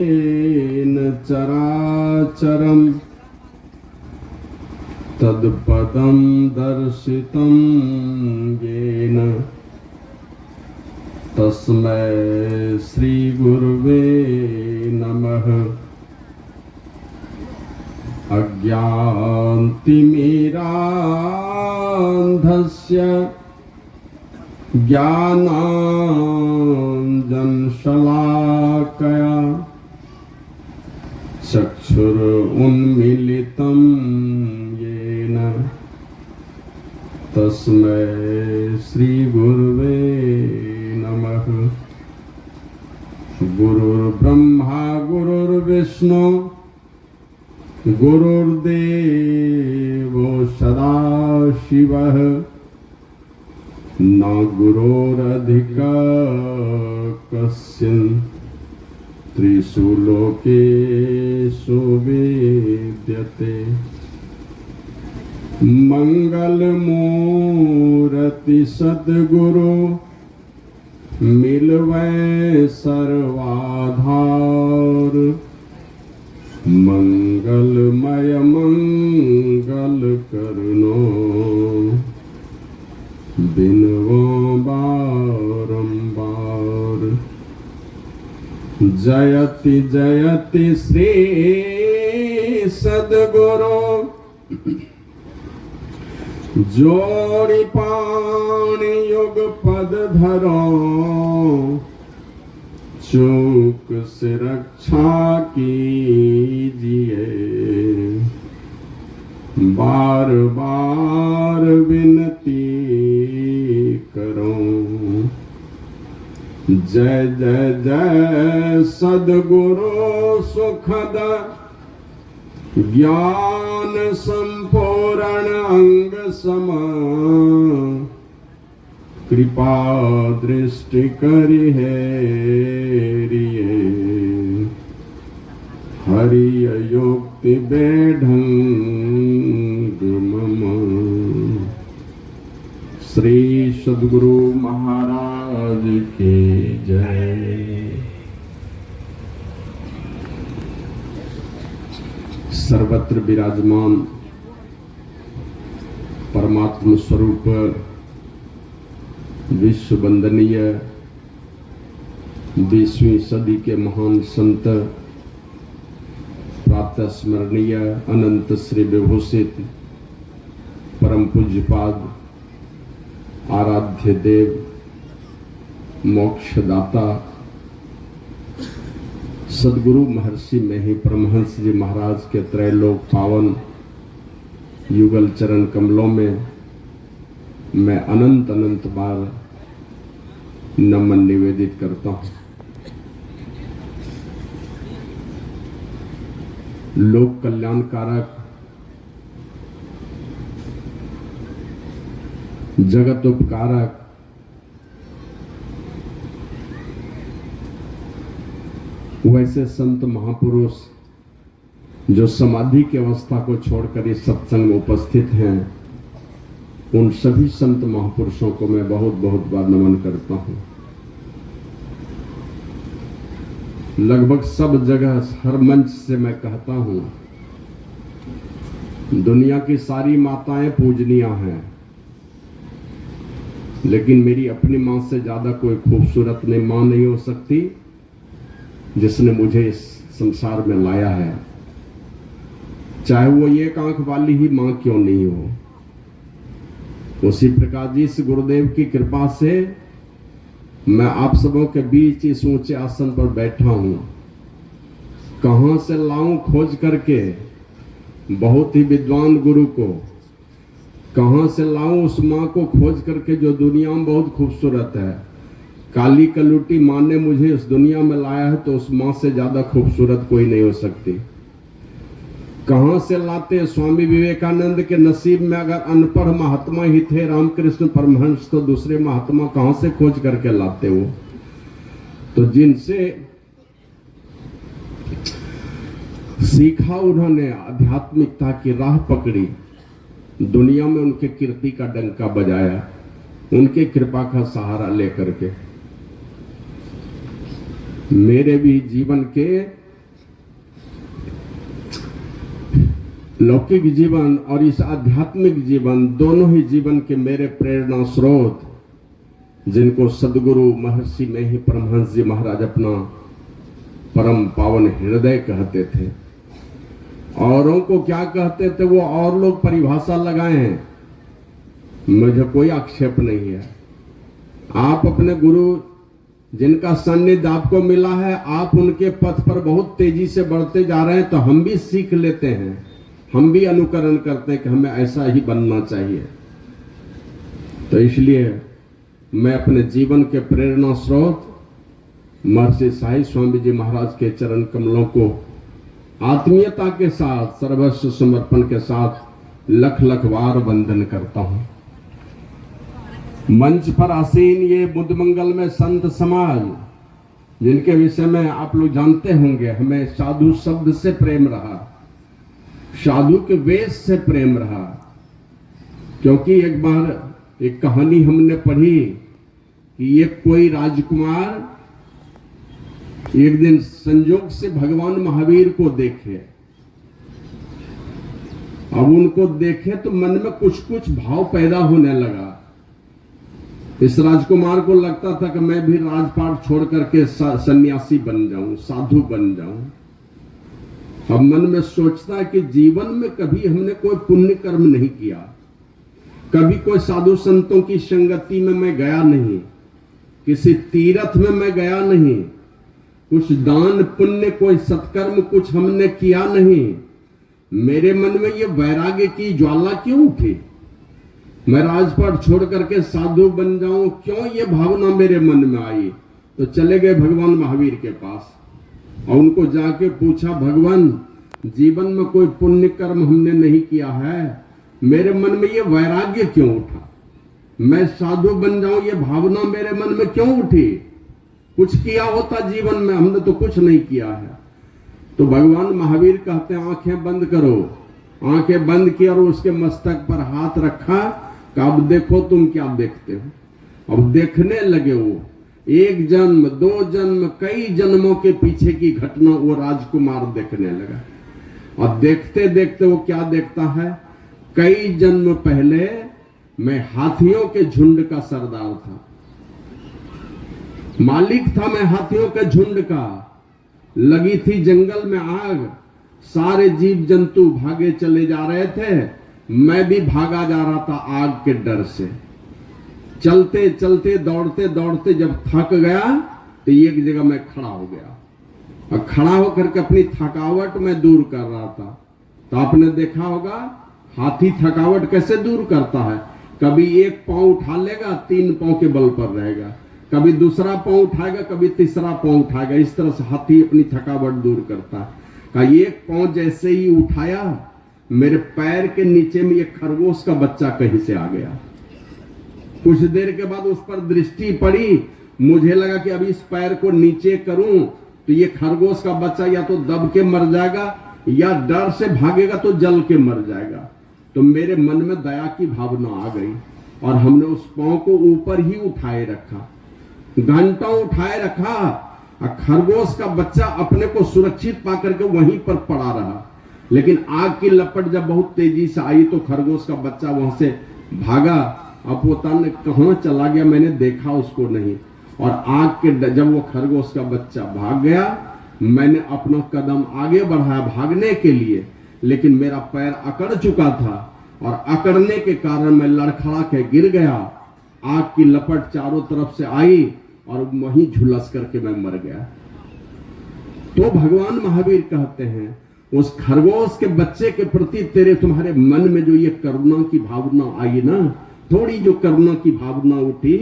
न चराचरं तत्पदं दर्शितं येन तस्मै श्री गुरुवे नमः। अज्ञानतिमिरान्धस्य ज्ञानाञ्जनशलाकया चक्षुरुन्मीलितं येन तस्मै श्रीगुरुवे नमः। गुरुर्ब्रह्मा गुरुर्विष्णु गुरुर्देवो सदाशिवः न गुरोरधिकः कश्चित् त्रिषु लोकेषु विद्यते। मंगलमूर्ति सद्गुरु मिलवै सर्वाधार। मंगलमय मंगल करनो बिनवो बारंबार। जयति जयति श्री सद्गुरु जोड़ी पाणी युग पद धरो। चूक से रक्षा कीजिए बार बार विनती करो। जय जय जय सद्गुरु सुखद ज्ञान संपूर्ण अंग सम। कृपा दृष्टि करि हेरिए हरिय युक्ति बेढंग मम। श्री सद्गुरु महाराज की जय। सर्वत्र विराजमान परमात्म स्वरूप विश्व वंदनीय 20वीं सदी के महान संत प्रातः स्मरणीय अनंत श्री विभूषित परम पूज्यपाद आराध्य देव मोक्षदाता सद्गुरु महर्षि में ही परमहंस जी महाराज के त्रैलोक पावन युगल चरण कमलों में मैं अनंत अनंत बार नमन निवेदित करता हूं। लोक कल्याणकारक जगत उपकारक वैसे संत महापुरुष जो समाधि की अवस्था को छोड़कर इस सत्संग में उपस्थित हैं, उन सभी संत महापुरुषों को मैं बहुत बहुत बार नमन करता हूं। लगभग सब जगह हर मंच से मैं कहता हूं, दुनिया की सारी माताएं पूजनीय हैं, लेकिन मेरी अपनी मां से ज्यादा कोई खूबसूरत मां नहीं हो सकती जिसने मुझे इस संसार में लाया है, चाहे वो एक आंख वाली ही मां क्यों नहीं हो। उसी प्रकार जी इस गुरुदेव की कृपा से मैं आप सबों के बीच इस ऊंचे आसन पर बैठा हूं। कहां से लाऊं खोज करके बहुत ही विद्वान गुरु को, कहां से लाऊं उस मां को खोज करके जो दुनिया में बहुत खूबसूरत है। काली कलुटी मां ने मुझे इस दुनिया में लाया है, तो उस मां से ज्यादा खूबसूरत कोई नहीं हो सकती। कहां से लाते स्वामी विवेकानंद के नसीब में अगर अनपढ़ महात्मा ही थे रामकृष्ण परमहंस, तो दूसरे महात्मा कहां से खोज करके लाते वो। तो जिनसे सीखा उन्होंने आध्यात्मिकता की राह पकड़ी, दुनिया में उनके कीर्ति का डंका बजाया, उनके कृपा का सहारा लेकर के। मेरे भी जीवन के लौकिक जीवन और इस आध्यात्मिक जीवन दोनों ही जीवन के मेरे प्रेरणा स्रोत, जिनको सदगुरु महर्षि में ही परमहंस जी महाराज अपना परम पावन हृदय कहते थे। औरों को क्या कहते थे वो और लोग परिभाषा लगाए हैं, मुझे कोई आक्षेप नहीं है। आप अपने गुरु जिनका सान्निध्य आपको मिला है, आप उनके पथ पर बहुत तेजी से बढ़ते जा रहे हैं, तो हम भी सीख लेते हैं, हम भी अनुकरण करते हैं कि हमें ऐसा ही बनना चाहिए। तो इसलिए मैं अपने जीवन के प्रेरणा स्रोत महर्षि साईं स्वामी जी महाराज के चरण कमलों को आत्मीयता के साथ, सर्वस्व समर्पण के साथ लख लख बार वंदन करता हूं। मंच पर आसीन ये बुद्ध मंगल में संत समाज, जिनके विषय में आप लोग जानते होंगे, हमें साधु शब्द से प्रेम रहा, साधु के वेश से प्रेम रहा। क्योंकि एक बार एक कहानी हमने पढ़ी कि ये कोई राजकुमार एक दिन संयोग से भगवान महावीर को देखे। अब उनको देखे तो मन में कुछ कुछ भाव पैदा होने लगा। इस राजकुमार को लगता था कि मैं भी राजपाट छोड़ करके सन्यासी बन जाऊं, साधु बन जाऊं। अब मन में सोचता है कि जीवन में कभी हमने कोई पुण्य कर्म नहीं किया, कभी कोई साधु संतों की संगति में मैं गया नहीं, किसी तीर्थ में मैं गया नहीं, कुछ दान पुण्य कोई सत्कर्म कुछ हमने किया नहीं। मेरे मन में ये वैराग्य की ज्वाला क्यों उठी? मैं राजपाट छोड़ करके साधु बन जाऊं, क्यों ये भावना मेरे मन में आई? तो चले गए भगवान महावीर के पास और उनको जाके पूछा, भगवान जीवन में कोई पुण्य कर्म हमने नहीं किया है, मेरे मन में ये वैराग्य क्यों उठा? मैं साधु बन जाऊं ये भावना मेरे मन में क्यों उठी? कुछ किया होता जीवन में, हमने तो कुछ नहीं किया है। तो भगवान महावीर कहते हैं, आंखें बंद करो। आंखें बंद की और उसके मस्तक पर हाथ रखा कि अब देखो तुम क्या देखते हो। अब देखने लगे वो, एक जन्म, दो जन्म, कई जन्मों के पीछे की घटना वो राजकुमार देखने लगा। और देखते देखते वो क्या देखता है, कई जन्म पहले मैं हाथियों के झुंड का सरदार था, मालिक था मैं हाथियों के झुंड का। लगी थी जंगल में आग, सारे जीव जंतु भागे चले जा रहे थे, मैं भी भागा जा रहा था आग के डर से। चलते चलते दौड़ते दौड़ते जब थक गया तो एक जगह मैं खड़ा हो गया और खड़ा होकर के अपनी थकावट मैं दूर कर रहा था। तो आपने देखा होगा हाथी थकावट कैसे दूर करता है, कभी एक पांव उठा लेगा, तीन पांव के बल पर रहेगा, कभी दूसरा पांव उठाएगा, कभी तीसरा पांव उठाएगा। इस तरह से हाथी अपनी थकावट दूर करता है। का एक पांव जैसे ही उठाया, मेरे पैर के नीचे में एक खरगोश का बच्चा कहीं से आ गया। कुछ देर के बाद उस पर दृष्टि पड़ी, मुझे लगा कि अभी इस पैर को नीचे करूं तो ये खरगोश का बच्चा या तो दब के मर जाएगा या डर से भागेगा तो जल के मर जाएगा। तो मेरे मन में दया की भावना आ गई और हमने उस पांव को ऊपर ही उठाए रखा, घंटों उठाए रखा। और खरगोश का बच्चा अपने को सुरक्षित पाकर के वहीं पर पड़ा रहा। लेकिन आग की लपट जब बहुत तेजी से आई तो खरगोश का बच्चा वहां से भागा। अब पता न कहां चला गया, मैंने देखा उसको नहीं। और आग के जब वो खरगोश का बच्चा भाग गया, मैंने अपना कदम आगे बढ़ाया भागने के लिए, लेकिन मेरा पैर अकड़ चुका था और अकड़ने के कारण मैं लड़खड़ा के गिर गया। आग की लपट चारों तरफ से आई और वहीं झुलस करके मैं मर गया। तो भगवान महावीर कहते हैं, उस खरगोश के बच्चे के प्रति तेरे तुम्हारे मन में जो ये करुणा की भावना आई ना, थोड़ी जो करुणा की भावना उठी,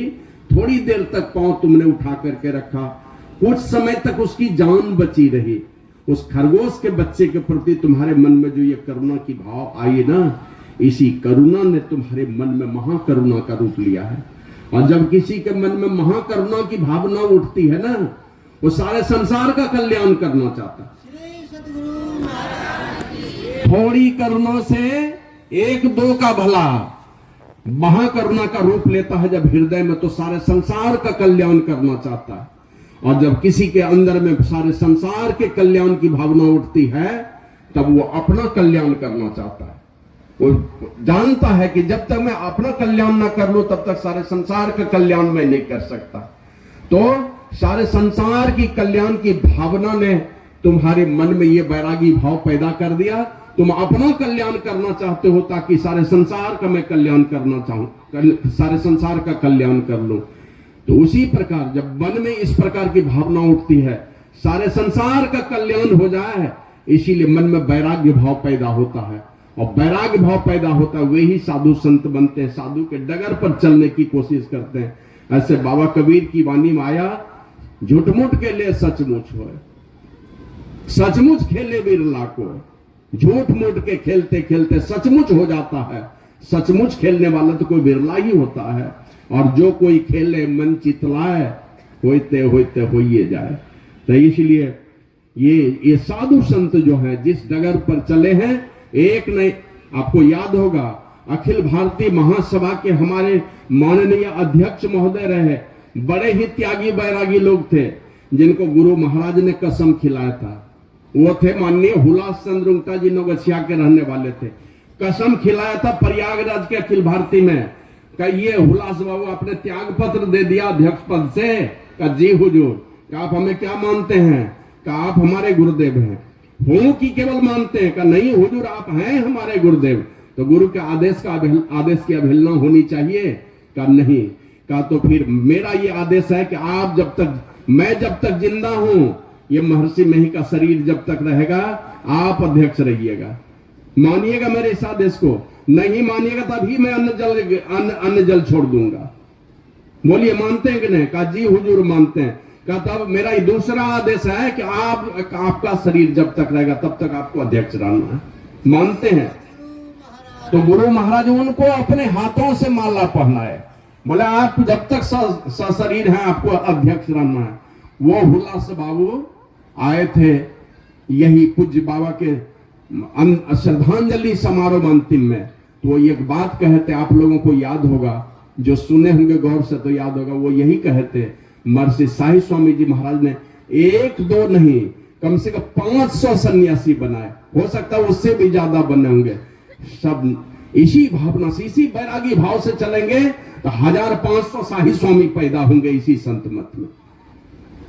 थोड़ी देर तक पांव तुमने उठा करके रखा, कुछ समय तक उसकी जान बची रही। उस खरगोश के बच्चे के प्रति तुम्हारे मन में जो ये करुणा की भाव आई ना, इसी करुणा ने तुम्हारे मन में महाकरुणा का रूप लिया है। और जब किसी के मन में महाकरुणा की भावना उठती है ना, वो सारे संसार का कल्याण करना चाहता है। थोड़ी करुणा से एक दो का भला, महाकरुणा का रूप लेता है जब हृदय में, तो सारे संसार का कल्याण करना चाहता है। और जब किसी के अंदर में सारे संसार के कल्याण की भावना उठती है, तब वो अपना कल्याण करना चाहता है। वो जानता है कि जब तक मैं अपना कल्याण ना कर लूं तब तक सारे संसार का कल्याण मैं नहीं कर सकता। तो सारे संसार की कल्याण की भावना ने तुम्हारे मन में ये वैरागी भाव पैदा कर दिया। तुम अपना कल्याण करना चाहते हो ताकि सारे संसार का मैं कल्याण करना चाहूं, सारे संसार का कल्याण कर लूं। तो उसी प्रकार जब मन में इस प्रकार की भावना उठती है, सारे संसार का कल्याण हो जाए, इसीलिए मन में वैराग्य भाव पैदा होता है। और वैराग्य भाव पैदा होता है, वे ही साधु संत बनते हैं, साधु के डगर पर चलने की कोशिश करते हैं। ऐसे बाबा कबीर की वाणी में आया, झूठ मूठ के लिए सचमुच हो, सचमुच खेले बिरला को। झूठ मूठ के खेलते खेलते सचमुच हो जाता है। सचमुच खेलने वाला तो कोई बिरला ही होता है। और जो कोई खेले मन चितलाए, होते होते होइए जाए। तो इसलिए ये साधु संत जो हैं जिस डगर पर चले हैं, एक नहीं, आपको याद होगा अखिल भारतीय महासभा के हमारे माननीय अध्यक्ष महोदय रहे, बड़े ही त्यागी बैरागी लोग थे, जिनको गुरु महाराज ने कसम खिलाया था। वो थे माननीय हुलास चंद्र उंगटा जी, नौगछिया के रहने वाले थे। कसम खिलाया था प्रयागराज के अखिल भारतीय में, का ये हुलास बाबू आपने त्याग पत्र दे दिया अध्यक्ष पद से। का जी हुजूर, का आप हमें क्या मानते हैं? का आप हमारे गुरुदेव हैं। हूं कि केवल मानते हैं? का नहीं हुजूर, आप हैं हमारे गुरुदेव। तो गुरु के आदेश की अवहेलना होनी चाहिए? का नहीं। का तो फिर मेरा ये आदेश है कि आप मैं जब तक जिंदा हूं, ये महर्षि मेही का शरीर जब तक रहेगा, आप अध्यक्ष रहिएगा। मानिएगा मेरे इस आदेश को? नहीं मानिएगा तभी मैं अन्न जल छोड़ दूंगा। बोलिए मानते हैं कि नहीं? का जी हुजूर मानते हैं। का तब मेरा ये दूसरा आदेश है कि आपका शरीर जब तक रहेगा तब तक आपको अध्यक्ष रहना है। मानते हैं? तो गुरु महाराज उनको अपने हाथों से माला पहनाए, बोले आप जब तक सशरीर हैं आपको अध्यक्ष रहना है। वो हुलास बाबू आए थे यही पूज्य बाबा के श्रद्धांजलि समारोह अंतिम में। तो एक बात कहते, आप लोगों को याद होगा, जो सुने होंगे गौर से तो याद होगा, वो यही कहते, महर्षि साई स्वामी जी महाराज ने एक दो नहीं कम से कम 500 सन्यासी बनाए, हो सकता है उससे भी ज्यादा बने होंगे। सब इसी भावना से, इसी बैरागी भाव से चलेंगे तो 1500 शाही स्वामी पैदा होंगे इसी संत मत में।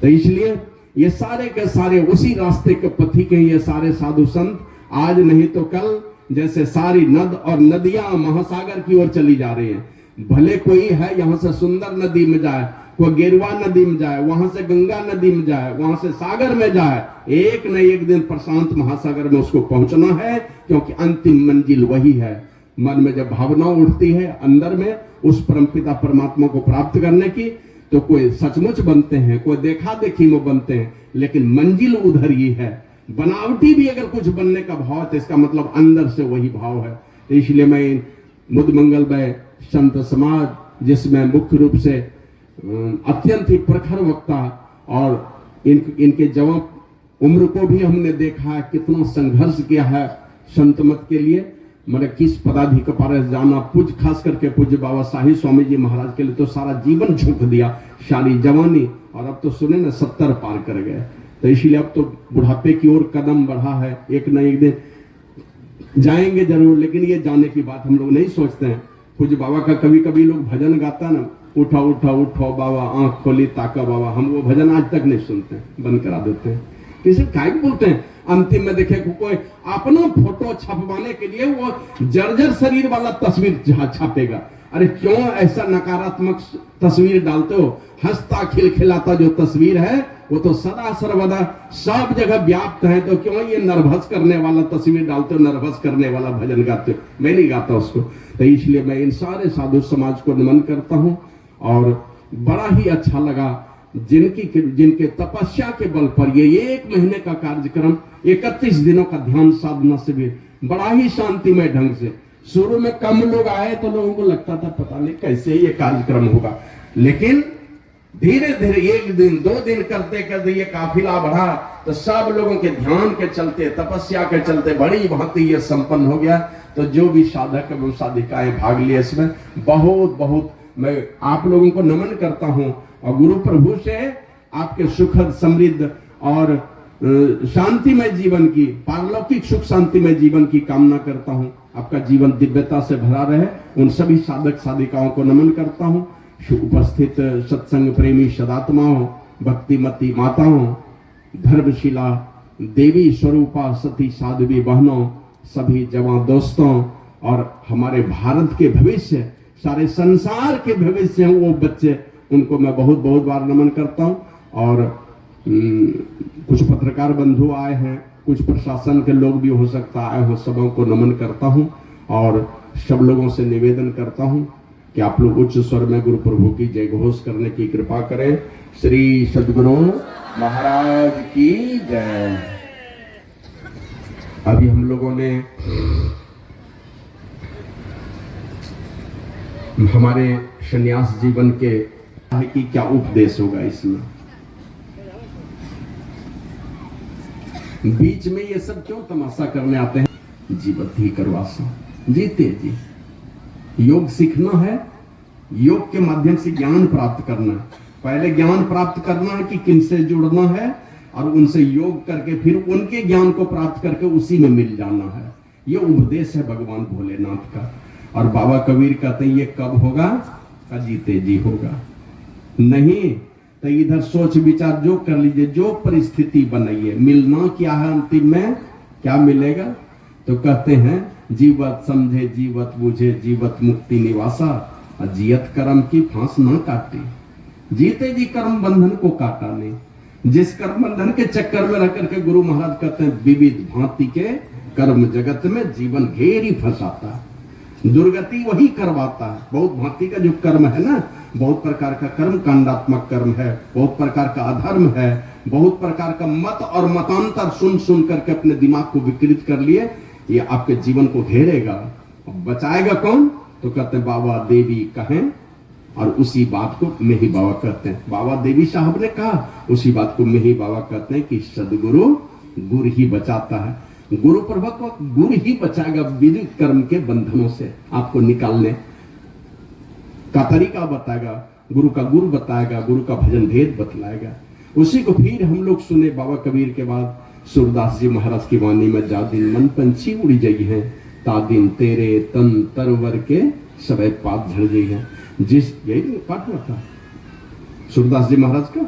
तो इसलिए ये सारे के सारे उसी रास्ते के पथिक हैं, ये सारे साधु संत। आज नहीं तो कल जैसे सारी नद और नदियां महासागर की ओर चली जा रही हैं। भले कोई है यहां से सुंदर नदी में जाए, कोई गेरुआ नदी में जाए, वहां से गंगा नदी में जाए, वहां से सागर में जाए, एक न एक दिन प्रशांत महासागर में उसको पहुंचना है, क्योंकि अंतिम मंजिल वही है। मन में जब भावना उठती है अंदर में उस परमपिता परमात्मा को प्राप्त करने की, तो कोई सचमुच बनते हैं, कोई देखा देखी में बनते हैं, लेकिन मंजिल उधर ही है। बनावटी भी अगर कुछ बनने का भाव है तो इसका मतलब अंदर से वही भाव है। तो इसलिए मैं मुद मंगल में संत समाज, जिसमें मुख्य रूप से अत्यंत ही प्रखर वक्ता और इनके जवाब उम्र को भी हमने देखा है कितना संघर्ष किया है संत मत के लिए। मैंने किस पदाधिकारी जाना, पूज खास करके पूज्य बाबा शाही स्वामी जी महाराज के लिए तो सारा जीवन झोंक दिया, सारी जवानी, और अब तो सुने ना 70 पार कर गए। तो इसलिए अब तो बुढ़ापे की ओर कदम बढ़ा है। एक न एक दिन जाएंगे जरूर, लेकिन ये जाने की बात हम लोग नहीं सोचते हैं। पूज्य बाबा का कभी कभी लोग भजन गाता ना, उठा उठा उठो बाबा, आंख खोली ताका बाबा, हम वो भजन आज तक नहीं सुनते, बंद करा देते हैं। किसी काय बोलते हैं, अंतिम में देखे कोई अपना फोटो छपवाने के लिए वो जर्जर शरीर वाला तस्वीर छापेगा। अरे क्यों ऐसा नकारात्मक तस्वीर डालते हो? हंसता खिलखिलाता जो तस्वीर है वो तो सदा सर्वदा सब जगह व्याप्त है, तो क्यों ये नर्वस करने वाला तस्वीर डालते हो, नर्वस करने वाला भजन गाते हो? मैं नहीं गाता उसको। तो इसलिए मैं इन सारे साधु समाज को नमन करता हूं, और बड़ा ही अच्छा लगा जिनके तपस्या के बल पर ये 1 महीने का कार्यक्रम, 31 दिनों का ध्यान साधना शिविर बड़ा ही शांतिमय ढंग से, शुरू में कम लोग आए तो लोगों को लगता था पता नहीं कैसे ये कार्यक्रम होगा, लेकिन धीरे धीरे 1 दिन 2 दिन करते करते ये काफिला बढ़ा, तो सब लोगों के ध्यान के चलते, तपस्या के चलते बड़ी भांति ये संपन्न हो गया। तो जो भी साधक एवं साधिकाएं भाग लिए इसमें, बहुत बहुत मैं आप लोगों को नमन करता हूं, और गुरु प्रभु से आपके सुखद समृद्ध और शांतिमय जीवन की, पारलौकिक सुख शांतिमय जीवन की कामना करता हूं। आपका जीवन दिव्यता से भरा रहे, उन सभी साधक साधिकाओं को नमन करता हूं। उपस्थित सत्संग प्रेमी सदात्माओं, भक्तिमती माताओं, धर्मशिला देवी स्वरूपा सती साध्वी बहनों, सभी जवान दोस्तों और हमारे भारत के भविष्य, सारे संसार के भविष्य हैं वो बच्चे, उनको मैं बहुत बहुत बार नमन करता हूं। और कुछ पत्रकार बंधु आए हैं, कुछ प्रशासन के लोग भी हो सकता आए हो, सबों को नमन करता हूं और सब लोगों से निवेदन करता हूं कि आप लोग उच्च स्वर में गुरु प्रभु की जय घोष करने की कृपा करें। श्री सद्गुरु महाराज की जय। अभी हम लोगों ने हमारे संन्यास जीवन के कि क्या उपदेश होगा इसमें, बीच में ये सब क्यों तमाशा करने आते हैं। जीवत ही करवासा, जीते जी। योग सीखना है, योग के माध्यम से ज्ञान प्राप्त करना है। पहले ज्ञान प्राप्त करना है कि किनसे जुड़ना है और उनसे योग करके फिर उनके ज्ञान को प्राप्त करके उसी में मिल जाना है। ये उपदेश है भगवान भोलेनाथ का। और बाबा कबीर कहते हैं ये कब होगा, जीते जी होगा। नहीं तो इधर सोच विचार जो कर लीजिए, जो परिस्थिति बनाइए, मिलना क्या है, अंतिम में क्या मिलेगा। तो कहते हैं जीवत समझे जीवत बुझे, जीवत मुक्ति निवासा, और जियत कर्म की फांस न काटे। जीते जी कर्म बंधन को काटा नहीं। जिस कर्म बंधन के चक्कर में रह करके गुरु महाराज कहते हैं विविध भांति के कर्म जगत में जीवन घेरी फंसाता है, दुर्गति वही करवाता है। बहुत भांति का जो कर्म है ना, बहुत प्रकार का कर्म कांडात्मक कर्म है, बहुत प्रकार का अधर्म है, बहुत प्रकार का मत और मतांतर सुन सुन करके अपने दिमाग को विकृत कर लिए, ये आपके जीवन को घेरेगा। बचाएगा कौन, तो कहते हैं बाबा देवी कहें, और उसी बात को मेही बाबा कहते हैं। बाबा देवी साहब ने कहा, उसी बात को मेही बाबा कहते हैं कि सदगुरु गुरु ही बचाता है। गुरु प्रभु को गुरु ही बचाएगा विविध कर्म के बंधनों से, आपको निकालने का तरीका बताएगा, गुरु का गुरु बताएगा, गुरु का भजन भेद बतलाएगा। उसी को फिर हम लोग सुने बाबा कबीर के बाद सूरदास जी महाराज की वाणी में, जा दिन मन पंछी उड़ी जाई है, ता दिन तेरे तन तरवर के सबे पात झड़ गई है। जिस यही पाठ हुआ था सूरदास जी महाराज का,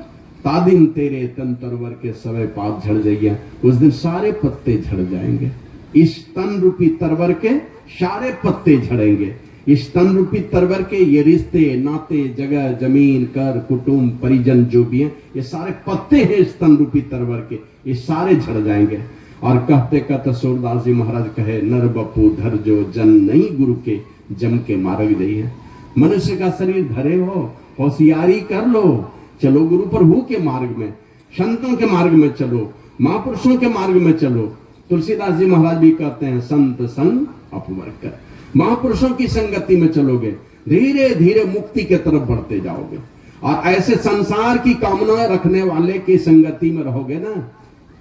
ता दिन तेरे तन तरवर के सबे पात झड़ जाइए। उस दिन सारे पत्ते झड़ जाएंगे, इस तन रूपी तरवर के सारे पत्ते झड़ेंगे। इस तन रूपी तरवर के ये रिश्ते नाते जगह जमीन कर कुटुंब परिजन जो भी हैं, ये सारे पत्ते हैं इस तन रूपी तरवर के, ये सारे झड़ जाएंगे। और कहते कहते सूरदास जी महाराज कहे, नर बपू धर जो जन नहीं गुरु के, जम के मार्ग दई है। मनुष्य का शरीर धरे हो, होशियारी कर लो, चलो गुरु प्रभु के मार्ग में, संतों के मार्ग में चलो, महापुरुषों के मार्ग में चलो। तुलसीदास जी महाराज भी कहते हैं, संत संग अपवर कर। महापुरुषों की संगति में चलोगे, धीरे धीरे मुक्ति के तरफ बढ़ते जाओगे। और ऐसे संसार की कामना रखने वाले की संगति में रहोगे ना,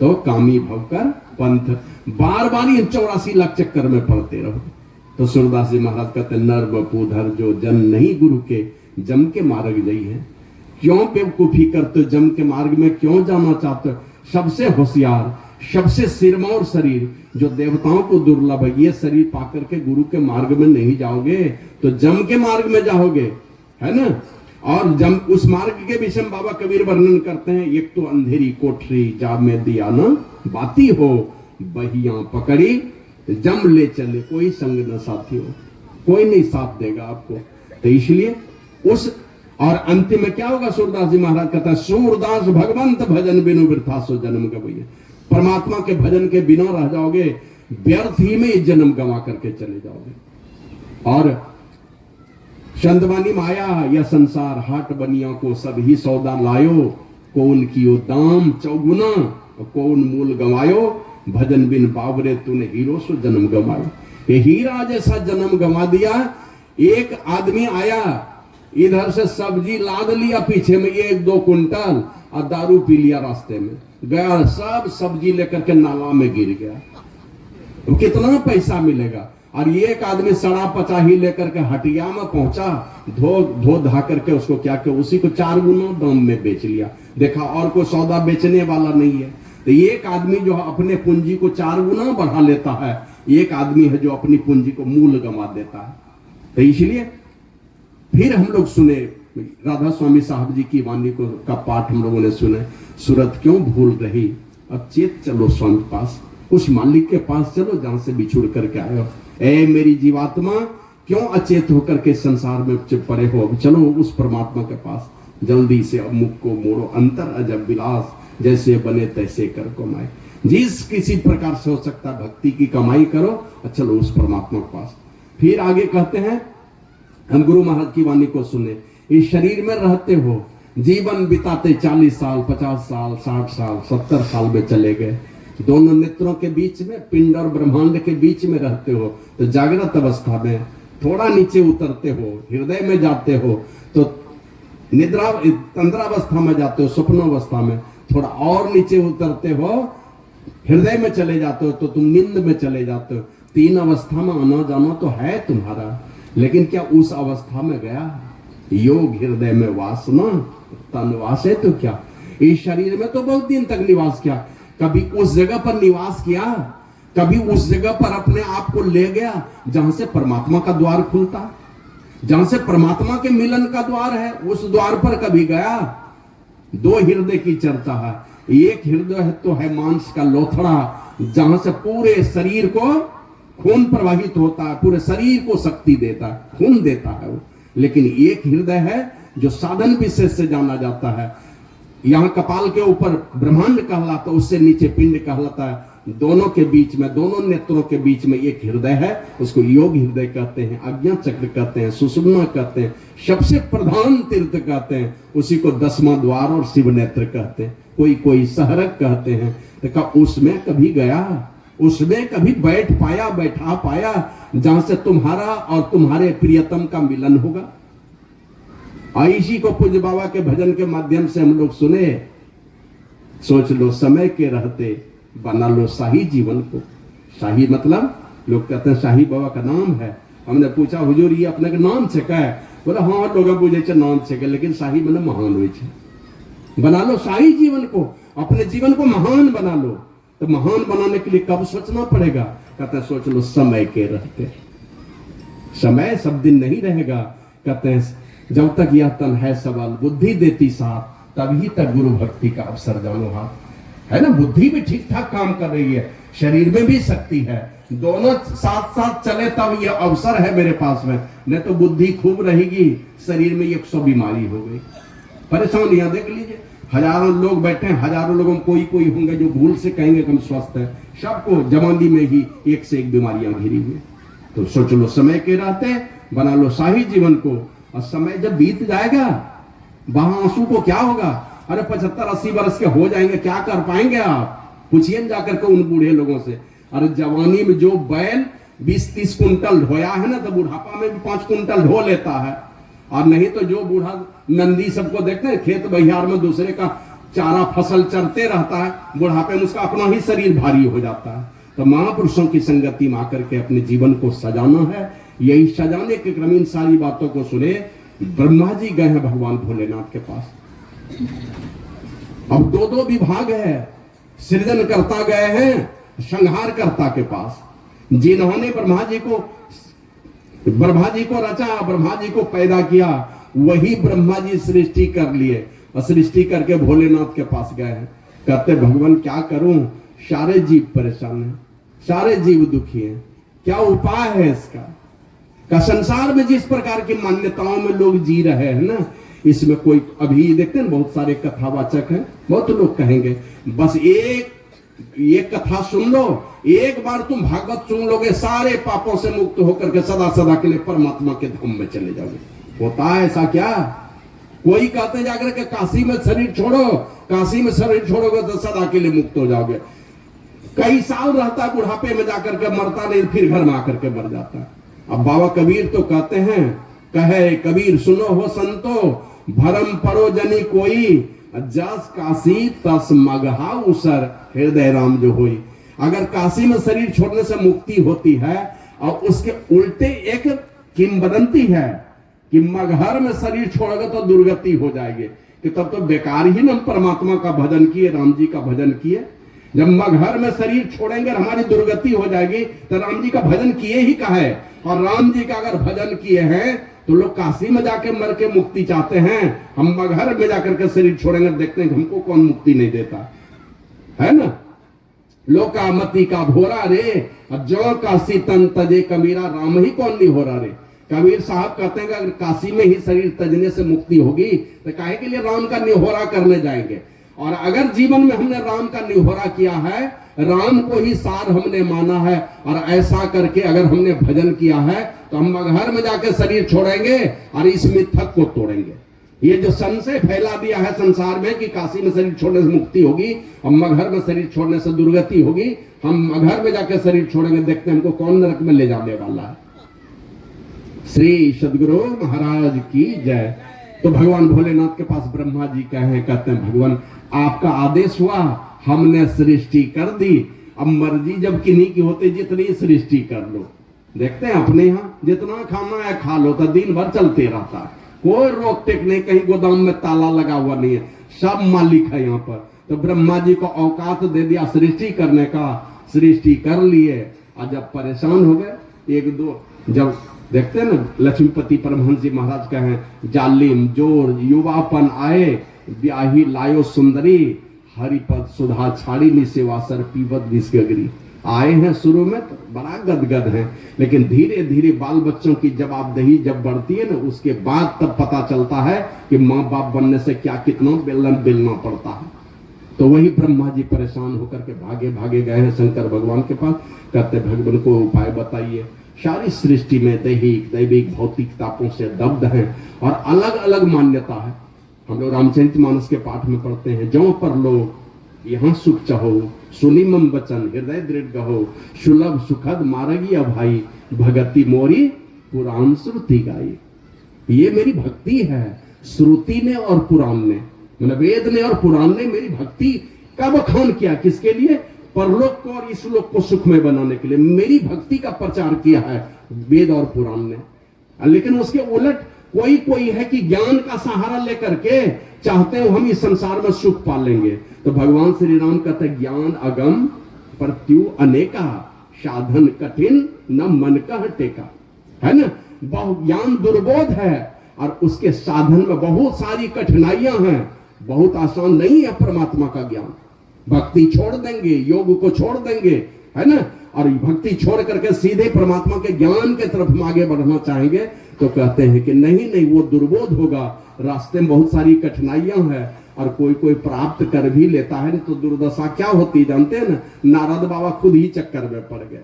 तो कामी भवकर पंथ, बार बार ये 84 लाख चक्कर में पड़ते रहो। तो सूरदास जी महाराज कहते हैं, नर बपू धर जो जन नहीं गुरु के, जम के मार्ग जई है। क्यों बेवकूफी करते हो, जम के मार्ग में क्यों जाना चाहते हो। सबसे होशियार, सबसे सिरमौर शरीर जो देवताओं को दुर्लभ है, ये शरीर पाकर के गुरु के मार्ग में नहीं जाओगे तो जम के मार्ग में जाओगे, है ना। और जम उस मार्ग के विषय में बाबा कबीर वर्णन करते हैं, एक तो अंधेरी कोठरी जा में दिया न बाती हो, बहिया पकड़ी जम ले चले, कोई संग न साथी हो, कोई नहीं साथ देगा आपको। तो इसलिए उस, और अंतिम में क्या होगा, सूरदास जी महाराज कहता है, सूरदास भगवंत भजन बिनु वृथा सो जन्म गवैया। परमात्मा के भजन के बिना रह जाओगे, व्यर्थ ही में जन्म गंवा करके चले जाओगे। और चंदवानी माया या संसार हाट बनिया को सब ही सौदा लायो, कौन कियो दाम चौगुना कौन मूल गवायो, भजन बिन बावरे तूने हीरो सो जन्म गवायो। ये हीरा जैसा जन्म गंवा दिया। एक आदमी आया, इधर से सब्जी लाद लिया पीछे में 1-2 कुंटल, और दारू पी लिया रास्ते में, गया सब सब्जी लेकर के नाला में गिर गया। तो कितना पैसा मिलेगा। और ये एक आदमी सड़ा पचाही लेकर के हटिया में पहुंचा, धो धा करके उसको क्या किया, उसी को 4 गुना दाम में बेच लिया। देखा और कोई सौदा बेचने वाला नहीं है। तो एक आदमी जो अपने पूंजी को 4 गुना बढ़ा लेता है, एक आदमी है जो अपनी पूंजी को मूल गंवा देता है। तो इसलिए फिर हम लोग सुने राधा स्वामी साहब जी की वाणी को का पाठ हम लोगों ने सुने, सूरत क्यों भूल रही, अब चेत चलो स्वामी पास, उस मालिक के पास चलो जहां से बिछुड़ करके आए हो। ए मेरी जीवात्मा, क्यों अचेत होकर के संसार में पड़े हो, अब चलो उस परमात्मा के पास, जल्दी से अब मुख को मोड़ो, अंतर अजब विलास, जैसे बने तैसे कर कमाए। जिस किसी प्रकार से हो सकता भक्ति की कमाई करो और चलो उस परमात्मा के पास। फिर आगे कहते हैं, हम गुरु महाराज की वाणी को सुने, इस शरीर में रहते हो, जीवन बिताते 40 साल 50 साल 60 साल 70 साल में चले गए, दोनों नेत्रों के बीच में, पिंड और ब्रह्मांड के बीच में रहते हो, तो जागृत अवस्था में थोड़ा नीचे उतरते हो, हृदय में जाते हो, तो निद्रा तंद्रावस्था में जाते हो, स्वप्नावस्था में थोड़ा और नीचे उतरते हो, हृदय में चले जाते हो, तो तुम नींद में चले जाते हो। 3 अवस्था में आना जाना तो है तुम्हारा, लेकिन क्या उस अवस्था में गया? योग हृदय में वासना तन वास है, तो क्या इस शरीर में तो बहुत दिन तक निवास किया, कभी उस जगह पर निवास किया, कभी उस जगह पर अपने आप को ले गया जहां से परमात्मा का द्वार खुलता, जहां से परमात्मा के मिलन का द्वार है, उस द्वार पर कभी गया? 2 हृदय की चर्चा है, एक हृदय है तो है मांस का लोथड़ा, जहां से पूरे शरीर को खून प्रवाहित होता है, पूरे शरीर को शक्ति देता है, खून देता है वो। लेकिन एक हृदय है जो साधन विशेष से जाना जाता है, यहाँ कपाल के ऊपर ब्रह्मांड कहलाता है, उससे नीचे पिंड कहलाता है, दोनों के बीच में, दोनों नेत्रों के बीच में एक हृदय है, उसको योग हृदय कहते हैं, आज्ञा चक्र कहते हैं, सुषुम्ना कहते हैं, सबसे प्रधान तीर्थ कहते हैं, उसी को 10वां द्वार और शिव नेत्र कहते हैं, कोई सहरक कहते हैं। तो उसमें कभी गया, उसमें कभी बैठ पाया, बैठा पाया, जहां से तुम्हारा और तुम्हारे प्रियतम का मिलन होगा? आइशी को पूज्य बाबा के भजन के माध्यम से हम लोग सुने, सोच लो समय के रहते बना लो शाही जीवन को। शाही मतलब लोग कहते हैं शाही बाबा का नाम है, हमने पूछा हुजूर ये अपने के नाम से क्या है? बोला हाँ लोग पूछे नाम से, लेकिन शाही मतलब महान हुई है। बना लो शाही जीवन को, अपने जीवन को महान बना लो। तो महान बनाने के लिए कब सोचना पड़ेगा? कहते हैं सोच लो समय के रहते। समय सब दिन नहीं रहेगा, कहते हैं जब तक यह तन है सवाल बुद्धि देती साथ, तभी तक गुरु भक्ति का अवसर जानो हाथ। है ना, बुद्धि भी ठीक ठाक काम कर रही है, शरीर में भी शक्ति है, दोनों साथ साथ चले तब यह अवसर है मेरे पास में। नहीं तो बुद्धि खूब रहेगी, शरीर में 100 बीमारी हो गई। परेशान यहाँ देख लीजिए, हजारों लोग बैठे हैं, हजारों लोगों में कोई होंगे जो भूल से कहेंगे कि हम स्वस्थ हैं, सबको जवानी में ही एक से एक बीमारियां घिरी हुई। तो सोच लो समय के रहते बना लो शाही जीवन को, और समय जब बीत जाएगा वहां आंसू को क्या होगा? अरे 75-80 वर्ष के हो जाएंगे, क्या कर पाएंगे आप? पूछिए जाकर के उन बूढ़े लोगों से। अरे जवानी में जो बैल 20-30 कुंटल ढोया है ना, तो बुढ़ापा में भी 5 कुंटल ढो लेता है। और नहीं तो जो बूढ़ा नंदी सबको देखते हैं खेत बहियार में दूसरे का चारा फसल चरते रहता है, बुढ़ापे में उसका अपना ही शरीर भारी हो जाता है। तो महापुरुषों की संगति में आकर के अपने जीवन को सजाना है। यही सजाने के क्रम इन सारी बातों को सुने। ब्रह्मा जी गए हैं भगवान भोलेनाथ के पास, अब 2 विभाग है, सृजन करता गए हैं संहार करता के पास। जिन्होंने ब्रह्मा जी को रचा, ब्रह्मा जी को पैदा किया, वही ब्रह्मा जी सृष्टि कर लिए और सृष्टि करके भोलेनाथ के पास गए हैं। कहते भगवान क्या करूं, सारे जीव परेशान हैं, सारे जीव दुखी हैं, क्या उपाय है इसका? का संसार में जिस प्रकार की मान्यताओं में लोग जी रहे हैं ना, इसमें कोई अभी देखते हैं बहुत सारे कथावाचक हैं, बहुत लोग कहेंगे बस एक कथा सुन लो, एक बार तुम भागवत सुन लोगे, सारे पापों से मुक्त होकर के सदा सदा के लिए परमात्मा के धाम में चले जाओगे। होता है ऐसा क्या? कोई कहते जाकर के काशी में शरीर छोड़ो, काशी में शरीर छोड़ोगे तो सदा के लिए मुक्त हो जाओगे। कई साल रहता है, बुढ़ापे में जाकर के मरता नहीं, फिर घर में आकर के मर जाता है। अब बाबा कबीर तो कहते हैं, कहे कबीर सुनो हो संतो, भरम परो जनी कोई, जस काशी तस मगहा उसर, हृदय राम जो होई। अगर काशी में शरीर छोड़ने से मुक्ति होती है, और उसके उल्टे एक किंवदंती है कि मगहर में शरीर छोड़ोगे तो दुर्गति हो जाएगी, कि तब तो बेकार ही ना परमात्मा का भजन किए, राम जी का भजन किए। जब मगहर में शरीर छोड़ेंगे और हमारी दुर्गति हो जाएगी तो राम जी का भजन किए ही का है। और राम जी का अगर भजन किए हैं तो लोग काशी में जाके मर के मुक्ति चाहते हैं, हम मगहर में जाकर के शरीर छोड़ेंगे, देखते हैं कि हमको कौन मुक्ति नहीं देता है ना। लोकामति का भोरा रे, जो काशी तन तजे कबीरा, राम ही कौन नहीं हो रहा रे। कबीर साहब कहते हैं कि अगर काशी में ही शरीर तजने से मुक्ति होगी तो काहे के लिए राम का निहोरा करने जाएंगे। और अगर जीवन में हमने राम का निहोरा किया है, राम को ही सार हमने माना है, और ऐसा करके अगर हमने भजन किया है तो हम मगहर में जाके शरीर छोड़ेंगे और इस मिथक को तोड़ेंगे। ये जो संशय फैला दिया है संसार में कि काशी में शरीर छोड़ने से मुक्ति होगी और मगहर में शरीर छोड़ने से दुर्गति होगी, हम मगहर में जाके शरीर छोड़ेंगे, देखते हैं हमको कौन नरक में ले जाने वाला है। श्री सदगुरु महाराज की जय। तो भगवान भोलेनाथ के पास ब्रह्मा जी कहे, कहते हैं भगवान आपका आदेश हुआ, हमने सृष्टि कर दी, अब मर्जी जब किन्हीं की होती जितनी सृष्टि कर लो। देखते हैं अपने यहाँ जितना खाना है खा लो, तो दिन भर चलते रहता है, कोई रोक टेक नहीं, कहीं गोदाम में ताला लगा हुआ नहीं है, सब मालिक है यहाँ पर। तो ब्रह्मा जी को औकात दे दिया सृष्टि करने का, सृष्टि कर लिए। और जब परेशान हो गए एक दो, जब देखते हैं ना लक्ष्मीपति परमहंस जी महाराज कहे, जालिम जोर युवापन आए, ब्याही लायो सुंदरी, हरिपद सुधा छाड़ी नि सेवासर पीवत विषगरी। आए हैं शुरू में तो बड़ा गदगद है, लेकिन धीरे धीरे बाल बच्चों की जवाबदेही जब बढ़ती है ना, उसके बाद तब पता चलता है कि माँ बाप बनने से क्या कितना बेलना पड़ता है। तो वही ब्रह्मा जी परेशान होकर के भागे भागे गए हैं शंकर भगवान के पास, कहते भगवान को उपाय बताइए। सारी सृष्टि में दैहिक दैविक भौतिक तापों से दग्ध है और अलग अलग मान्यता है। हम लोग रामचरितमानस के पाठ में पढ़ते हैं, जो पर लोग यहाँ सुख चाहो, सुनी मम वचन हृदय दृढ़ गहो, सुलभ सुखद मार्गी अभाई, भगति मोरी पुराण श्रुति गाई। ये मेरी भक्ति है, श्रुति ने और पुराण ने, मतलब वेद ने और पुराण ने मेरी भक्ति का बखान किया। किसके लिए? परलोक को और इस लोक को सुखमय बनाने के लिए मेरी भक्ति का प्रचार किया है वेद और पुराण ने। लेकिन उसके उलट कोई है कि ज्ञान का सहारा लेकर के चाहते हो हम इस संसार में सुख पा लेंगे। तो भगवान श्री राम कहते ज्ञान अगम प्रत्यु अनेका, साधन कठिन न मन का टेका, है ना। बहुत ज्ञान दुर्बोध है और उसके साधन में बहुत सारी कठिनाइयां हैं, बहुत आसान नहीं है परमात्मा का ज्ञान। भक्ति छोड़ देंगे, योग को छोड़ देंगे, है ना, और भक्ति छोड़ करके सीधे परमात्मा के ज्ञान के तरफ हम आगे बढ़ना चाहेंगे तो कहते हैं कि नहीं वो दुर्बोध होगा, रास्ते में बहुत सारी कठिनाइयां हैं और कोई प्राप्त कर भी लेता है तो दुर्दशा क्या होती जानते हैं ना। नारद बाबा खुद ही चक्कर में पड़ गए,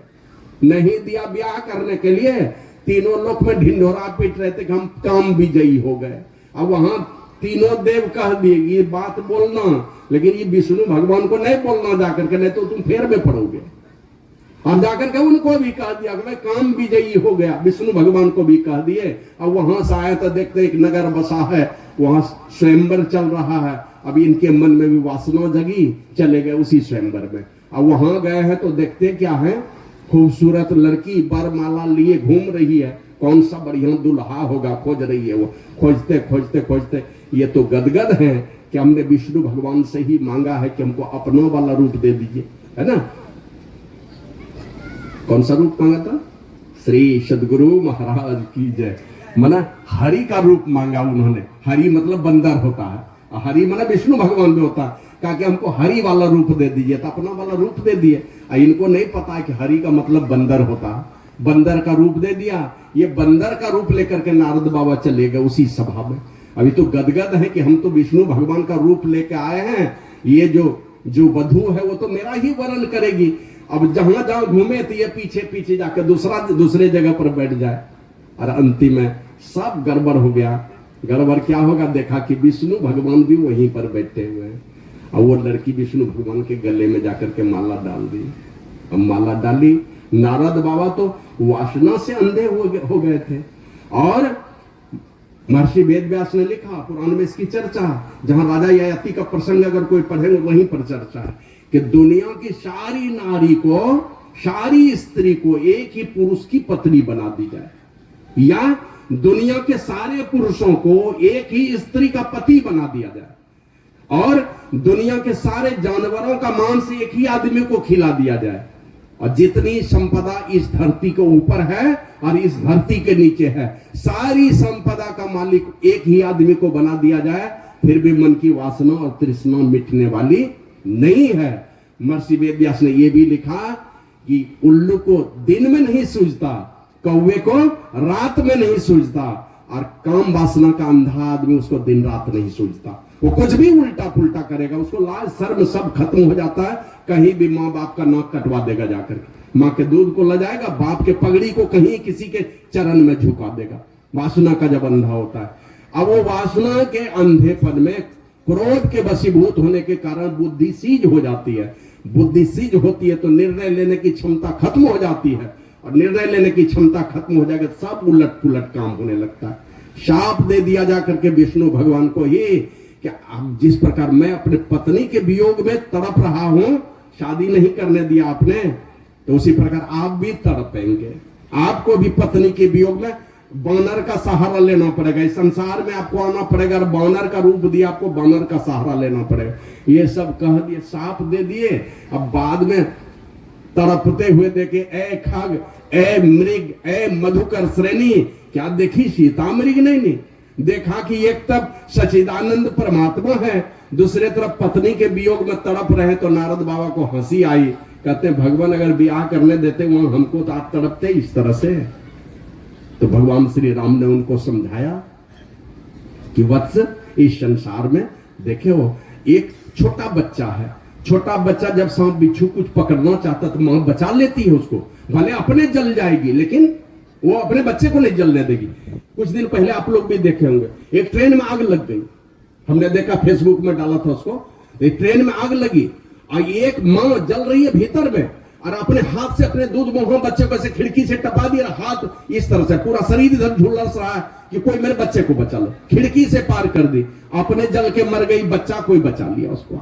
नहीं दिया ब्याह करने के लिए, तीनों लोक में ढिंढोरा पीट रहे थे कि हम काम विजयी हो गए। अब वहां तीनों देव कह दिए ये बात बोलना, लेकिन ये विष्णु भगवान को नहीं बोलना जाकर के, नहीं तो तुम फेर में पड़ोगे। और जाकर के उनको भी कह दिया कि काम विजयी हो गया, विष्णु भगवान को भी कह दिए। अब वहां से आए तो देखते एक नगर बसा है, वहां स्वयंवर चल रहा है। अब इनके मन में भी वासना जगी, चले गए उसी स्वयंवर में। अब वहां गए हैं तो देखते क्या है, खूबसूरत लड़की बरमाला लिए घूम रही है, कौन सा बढ़िया दुल्हा होगा खोज रही है वो। खोजते खोजते खोजते ये तो गदगद है कि हमने विष्णु भगवान से ही मांगा है कि हमको अपना वाला रूप दे दीजिए, है ना। कौन सा रूप मांगा था? श्री सदगुरु महाराज की जय। मना हरि का रूप मांगा उन्होंने। हरि मतलब बंदर होता है, हरि मना विष्णु भगवान भी होता है। कहा कि हमको हरि वाला रूप दे दीजिए, तो अपना वाला रूप दे दिए। इनको नहीं पता है कि हरि का मतलब बंदर होता है, बंदर का रूप दे दिया। ये बंदर का रूप लेकर के नारद बाबा चले गए उसी सभा में। अभी तो गदगद है कि हम तो विष्णु भगवान का रूप लेके आए हैं, ये जो वधू है वो तो मेरा ही वरण करेगी। अब जहां जहां घूमे तो ये पीछे पीछे जाकर दूसरे जगह पर बैठ जाए, और अंतिम में सब गड़बड़ हो गया। गड़बड़ क्या होगा, देखा कि विष्णु भगवान भी वहीं पर बैठे हुए हैं, और वो लड़की विष्णु भगवान के गले में जाकर के माला डाल दी। अब माला डाली, नारद बाबा तो वासना से अंधे हो गए थे। और महर्षि वेदव्यास ने लिखा पुराण में इसकी चर्चा, जहां राजा ययाति का प्रसंग अगर कोई पढ़ेंगे वहीं पर चर्चा है कि दुनिया की सारी नारी को, सारी स्त्री को एक ही पुरुष की पत्नी बना दी जाए, या दुनिया के सारे पुरुषों को एक ही स्त्री का पति बना दिया जाए। और दुनिया के सारे जानवरों का मांस एक ही आदमी को खिला दिया जाए, और जितनी संपदा इस धरती के ऊपर है और इस धरती के नीचे है, सारी संपदा का मालिक एक ही आदमी को बना दिया जाए, फिर भी मन की वासना और तृष्णा मिटने वाली नहीं है। महर्षि वेदव्यास ने यह भी लिखा कि उल्लू को दिन में नहीं सूझता, कौवे को रात में नहीं सूझता, और काम वासना का अंधा आदमी उसको दिन रात नहीं सूझता। वो कुछ भी उल्टा पुल्टा करेगा, उसको लाज शर्म सब खत्म हो जाता है। कहीं भी माँ बाप का नाक कटवा देगा जाकर के, माँ के दूध को ले जाएगा, बाप के पगड़ी को कहीं किसी के चरण में झुका देगा, वासना का जब अंधा होता है। अब वो वासना के अंधेपन में क्रोध के वशीभूत होने के कारण बुद्धि सीज हो जाती है। बुद्धि सीज होती है तो निर्णय लेने की क्षमता खत्म हो जाती है, और निर्णय लेने की क्षमता खत्म हो जाएगा, सब उलट पुलट काम होने लगता है। शाप दे दिया जाकर के विष्णु भगवान को ही कि आप जिस प्रकार मैं अपने पत्नी के वियोग में तड़प रहा हूं, शादी नहीं करने दिया आपने, तो उसी प्रकार आप भी तड़पेंगे। आपको भी पत्नी के वियोग में बानर का सहारा लेना पड़ेगा। इस संसार में आपको आना पड़ेगा, बानर का रूप दिया, आपको बानर का सहारा लेना पड़ेगा। ये सब कह दिए, साप दे दिए। अब बाद में तड़पते हुए देखे, ए खग, ए मृग, ए मधुकर श्रेणी, क्या देखी सीता मृग नहीं देखा कि एक तब सच्चिदानंद परमात्मा है, दूसरे तरफ पत्नी के वियोग में तड़प रहे। तो नारद बाबा को हंसी आई, कहते भगवान अगर ब्याह करने देते वहां हमको तो आप तड़पते इस तरह से। तो भगवान श्री राम ने उनको समझाया कि वत्स, इस संसार में देखे हो एक छोटा बच्चा है, छोटा बच्चा जब सांप बिच्छू कुछ पकड़ना चाहता तो मां बचा लेती है उसको, भले अपने जल जाएगी लेकिन वो अपने बच्चे को नहीं जलने देगी। कुछ दिन पहले आप लोग भी देखे होंगे, एक ट्रेन में आग लग गई, हमने देखा फेसबुक में डाला था उसको। एक ट्रेन में आग लगी और एक मां जल रही है भीतर में, और अपने हाथ से अपने दूध मोह बच्चे को ऐसे खिड़की से टपा दिया, हाथ इस तरह से पूरा शरीर इधर झुलस रहा है कि कोई मेरे बच्चे को बचा लो, खिड़की से पार कर दी, अपने जल के मर गई, बच्चा कोई बचा लिया उसको।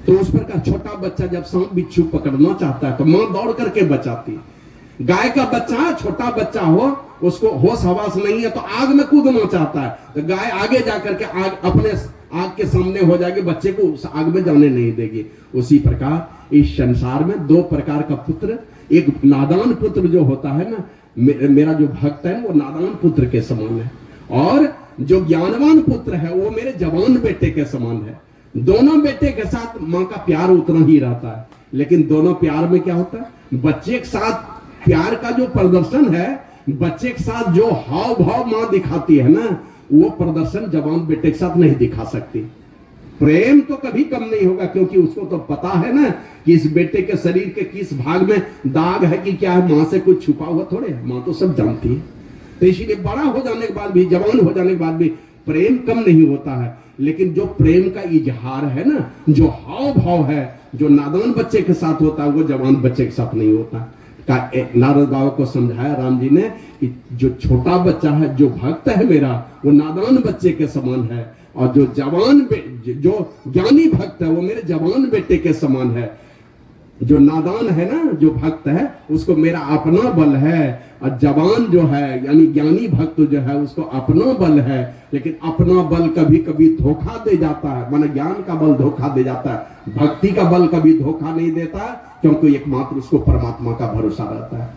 तो उस प्रकार छोटा बच्चा जब सांप बिच्छू पकड़ना चाहता है तो मां दौड़ करके बचाती है। गाय का बच्चा, छोटा बच्चा हो, उसको होश हवास नहीं है तो आग में कूदना चाहता है, तो गाय आगे जाकर के आग अपने आग के सामने हो जाएगी, बच्चे को उस आग में जाने नहीं देगी। उसी प्रकार इस संसार में दो प्रकार का पुत्र, एक नादान पुत्र जो होता है ना, मेरा जो भक्त है वो नादान पुत्र के समान है, और जो ज्ञानवान पुत्र है वो मेरे जवान बेटे के समान है। दोनों बेटे के साथ मां का प्यार उतना ही रहता है, लेकिन दोनों प्यार में क्या होता है, बच्चे के साथ प्यार का जो प्रदर्शन है, बच्चे के साथ जो हाव भाव मां दिखाती है ना, वो प्रदर्शन जवान बेटे के साथ नहीं दिखा सकती। प्रेम तो कभी कम नहीं होगा, क्योंकि उसको तो पता है ना कि इस बेटे के शरीर के किस भाग में दाग है कि क्या है, मां से कुछ छुपा हुआ थोड़े है, मां तो सब जानती है। तो इसीलिए बड़ा हो जाने के बाद भी, जवान हो जाने के बाद भी प्रेम कम नहीं होता है। लेकिन जो प्रेम का इजहार है ना, जो हाव भाव है, जो नादान बच्चे के साथ होता है, वो जवान बच्चे के साथ नहीं होता। का नारद बाबा को समझाया राम जी ने कि जो छोटा बच्चा है, जो भक्त है मेरा, वो नादान बच्चे के समान है, और जो जो ज्ञानी भक्त है वो मेरे जवान बेटे के समान है। जो नादान है ना, जो भक्त है, उसको मेरा अपना बल है, और जवान जो है यानी ज्ञानी भक्त जो है उसको अपना बल है। लेकिन अपना बल कभी कभी धोखा दे जाता है, माने ज्ञान का बल धोखा दे जाता है, भक्ति का बल कभी धोखा नहीं देता, क्योंकि एकमात्र उसको परमात्मा का भरोसा रहता है।